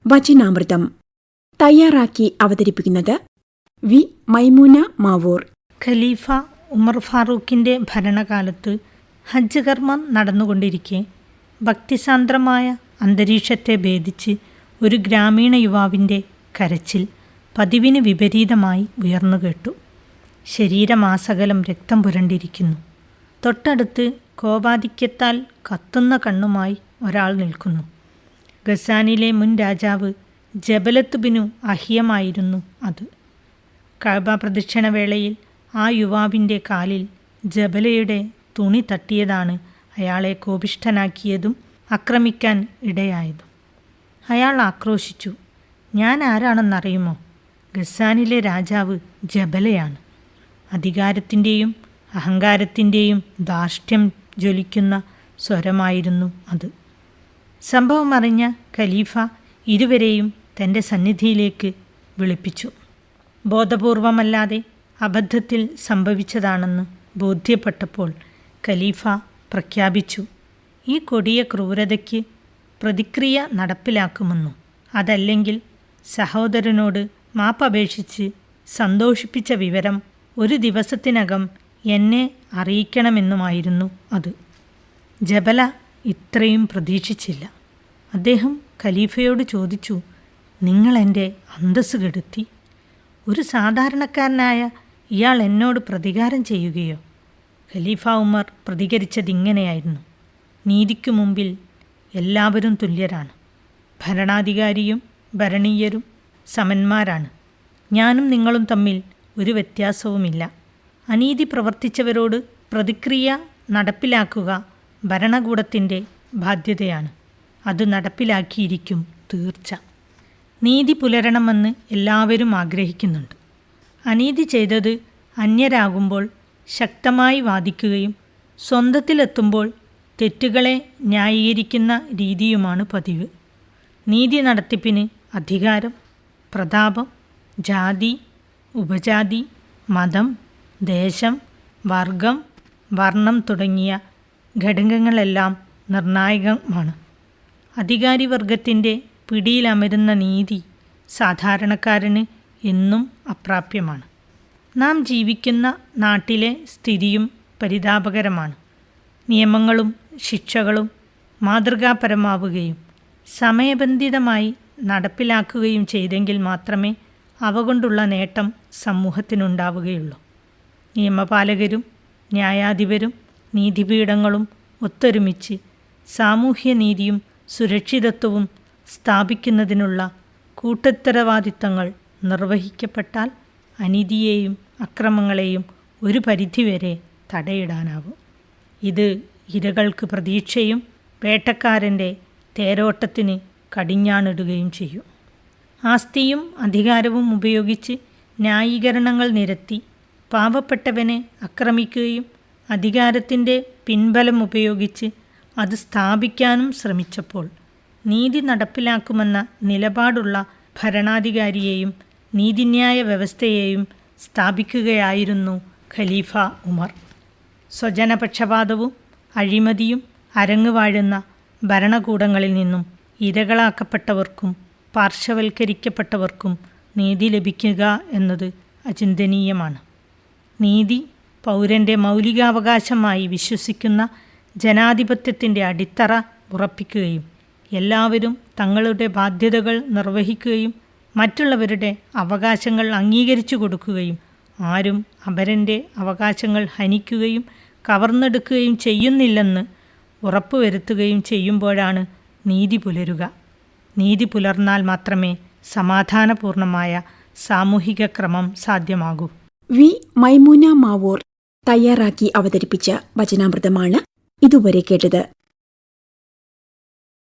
വചനാമൃതം തയ്യാറാക്കി അവതരിപ്പിക്കുന്നത് വി മൈമൂന മാവൂർ. ഖലീഫ ഉമർ ഫാറൂഖിൻ്റെ ഭരണകാലത്ത് ഹജ്ജ് കർമ്മം നടന്നുകൊണ്ടിരിക്കെ ഭക്തിസാന്ദ്രമായ അന്തരീക്ഷത്തെ ഭേദിച്ച് ഒരു ഗ്രാമീണ യുവാവിൻ്റെ കരച്ചിൽ പതിവിന് വിപരീതമായി ഉയർന്നുകേട്ടു. ശരീരമാസകലം രക്തം പുരണ്ടിരിക്കുന്നു. തൊട്ടടുത്ത് കോപാധിക്യത്താൽ കത്തുന്ന കണ്ണുമായി ഒരാൾ നിൽക്കുന്നു. ഗസാനിലെ മുൻ രാജാവ് ജബലത്ത് ബിനു അഹിയമായിരുന്നു അത്. കഅബ പ്രദക്ഷിണവേളയിൽ ആ യുവാവിൻ്റെ കാലിൽ ജബലയുടെ തുണി തട്ടിയതാണ് അയാളെ കോപിഷ്ഠനാക്കിയതും ആക്രമിക്കാൻ ഇടയായതും. അയാൾ ആക്രോശിച്ചു, ഞാൻ ആരാണെന്നറിയുമോ? ഗസാനിലെ രാജാവ് ജബലയാണ്. അധികാരത്തിൻ്റെയും അഹങ്കാരത്തിൻ്റെയും ധാർഷ്ട്യം ജ്വലിക്കുന്ന സ്വരമായിരുന്നു അത്. സംഭവം അറിഞ്ഞ ഖലീഫ ഇരുവരെയും തൻ്റെ സന്നിധിയിലേക്ക് വിളിപ്പിച്ചു. ബോധപൂർവമല്ലാതെ അബദ്ധത്തിൽ സംഭവിച്ചതാണെന്ന് ബോധ്യപ്പെട്ടപ്പോൾ ഖലീഫ പ്രഖ്യാപിച്ചു, ഈ കൊടിയ ക്രൂരതയ്ക്ക് പ്രതിക്രിയ നടപ്പിലാക്കുമെന്നും അതല്ലെങ്കിൽ സഹോദരനോട് മാപ്പപേക്ഷിച്ച് സന്തോഷിപ്പിച്ച വിവരം ഒരു ദിവസത്തിനകം എന്നെ അറിയിക്കണമെന്നുമായിരുന്നു അത്. ജബല ഇത്രയും പ്രതീക്ഷിച്ചില്ല. അദ്ദേഹം ഖലീഫയോട് ചോദിച്ചു, നിങ്ങൾ എൻ്റെ അന്തസ്സ് കെടുത്തി. ഒരു സാധാരണക്കാരനായ ഇയാൾ എന്നോട് പ്രതികാരം ചെയ്യുകയോ? ഖലീഫ ഉമർ പ്രതികരിച്ചതിങ്ങനെയായിരുന്നു, നീതിക്കു മുമ്പിൽ എല്ലാവരും തുല്യരാണ്. ഭരണാധികാരിയും ഭരണീയരും സമന്മാരാണ്. ഞാനും നിങ്ങളും തമ്മിൽ ഒരു വ്യത്യാസവുമില്ല. അനീതി പ്രവർത്തിച്ചവരോട് പ്രതിക്രിയ നടപ്പിലാക്കുക ഭരണകൂടത്തിൻ്റെ ബാധ്യതയാണ്. അത് നടപ്പിലാക്കിയിരിക്കും തീർച്ച. നീതി പുലരണമെന്ന് എല്ലാവരും ആഗ്രഹിക്കുന്നുണ്ട്. അനീതി ചെയ്തത് അന്യരാകുമ്പോൾ ശക്തമായി വാദിക്കുകയും സ്വന്തത്തിലെത്തുമ്പോൾ തെറ്റുകളെ ന്യായീകരിക്കുന്ന രീതിയുമാണ് പതിവ്. നീതി നടത്തിപ്പിന് അധികാരം, പ്രതാപം, ജാതി, ഉപജാതി, മതം, ദേശം, വർഗം, വർണ്ണം തുടങ്ങിയ ഘടകങ്ങളെല്ലാം നിർണായകമാണ്. അധികാരിവർഗത്തിൻ്റെ പിടിയിലമരുന്ന നീതി സാധാരണക്കാരന് എന്നും അപ്രാപ്യമാണ്. നാം ജീവിക്കുന്ന നാട്ടിലെ സ്ഥിതിയും പരിതാപകരമാണ്. നിയമങ്ങളും ശിക്ഷകളും മാതൃകാപരമാവുകയും സമയബന്ധിതമായി നടപ്പിലാക്കുകയും ചെയ്തെങ്കിൽ മാത്രമേ അവ കൊണ്ടുള്ള നേട്ടം സമൂഹത്തിനുണ്ടാവുകയുള്ളൂ. നിയമപാലകരും ന്യായാധിപരും നീതിപീഠങ്ങളും ഒത്തൊരുമിച്ച് സാമൂഹ്യനീതിയും സുരക്ഷിതത്വവും സ്ഥാപിക്കുന്നതിനുള്ള കൂട്ടുത്തരവാദിത്തങ്ങൾ നിർവഹിക്കപ്പെട്ടാൽ അനീതിയെയും അക്രമങ്ങളെയും ഒരു പരിധിവരെ തടയിടാനാവും. ഇത് ഇരകൾക്ക് പ്രതീക്ഷയും വേട്ടക്കാരൻ്റെ തേരോട്ടത്തിന് കടിഞ്ഞാണിടുകയും ചെയ്യും. ആസ്തിയും അധികാരവും ഉപയോഗിച്ച് ന്യായീകരണങ്ങൾ നിരത്തി പാവപ്പെട്ടവനെ ആക്രമിക്കുകയും അധികാരത്തിൻ്റെ പിൻബലം ഉപയോഗിച്ച് അത് സ്ഥാപിക്കാനും ശ്രമിച്ചപ്പോൾ നീതി നടപ്പിലാക്കുമെന്ന നിലപാടുള്ള ഭരണാധികാരിയെയും നീതിന്യായ വ്യവസ്ഥയെയും സ്ഥാപിക്കുകയായിരുന്നു ഖലീഫ ഉമർ. സ്വജനപക്ഷപാതവും അഴിമതിയും അരങ്ങുവാഴുന്ന ഭരണകൂടങ്ങളിൽ നിന്നും ഇരകളാക്കപ്പെട്ടവർക്കും പാർശ്വവൽക്കരിക്കപ്പെട്ടവർക്കും നീതി ലഭിക്കുക എന്നത് അചിന്തനീയമാണ്. നീതി പൗരൻ്റെ മൗലികാവകാശമായി വിശ്വസിക്കുന്ന ജനാധിപത്യത്തിൻ്റെ അടിത്തറ ഉറപ്പിക്കുകയും എല്ലാവരും തങ്ങളുടെ ബാധ്യതകൾ നിർവഹിക്കുകയും മറ്റുള്ളവരുടെ അവകാശങ്ങൾ അംഗീകരിച്ചു കൊടുക്കുകയും ആരും അപരൻ്റെ അവകാശങ്ങൾ ഹനിക്കുകയും കവർന്നെടുക്കുകയും ചെയ്യുന്നില്ലെന്ന് ഉറപ്പുവരുത്തുകയും ചെയ്യുമ്പോഴാണ് നീതി പുലരുക. നീതി പുലർന്നാൽ മാത്രമേ സമാധാനപൂർണമായ സാമൂഹിക ക്രമം സാധ്യമാകൂ. വി മൈമൂന മാവൂർ തയ്യാറാക്കി അവതരിപ്പിച്ച വചനാമൃതമാണ് ഇതുവരെ കേട്ടത്.